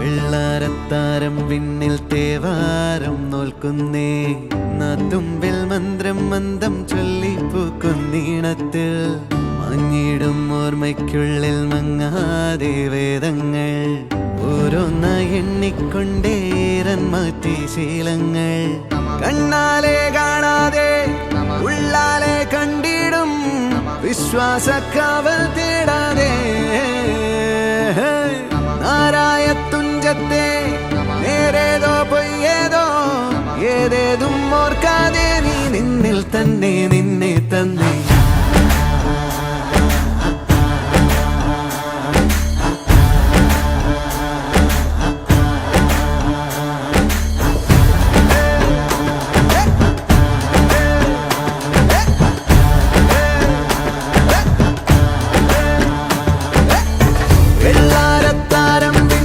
വെള്ളാരത്താരം വിണ്ണിൽ തേവാരം നോൽക്കുന്നേ തുമ്പിൽ മന്ത്രം മന്ദം ചൊല്ലിപ്പൂക്കുന്നീണത്തിൽ മഞ്ഞിടും ഓർമ്മയ്ക്കുള്ളിൽ മങ്ങാതെ വേദങ്ങൾ ഓരോന്നായി എണ്ണിക്കൊണ്ടേരൻ മാറ്റി ശീലങ്ങൾ കണ്ണാലെ കാണാതെ ഉള്ളാലെ കണ്ടിടും വിശ്വാസക്കാവൽ തേടാതെ നാരായ തുഞ്ചത്തെ നേരേതോ പൊയ്യേതോ ഏതേതും ഓർക്കാതെ നീ നിന്നിൽ തന്നെ നിന്നെ തന്നെ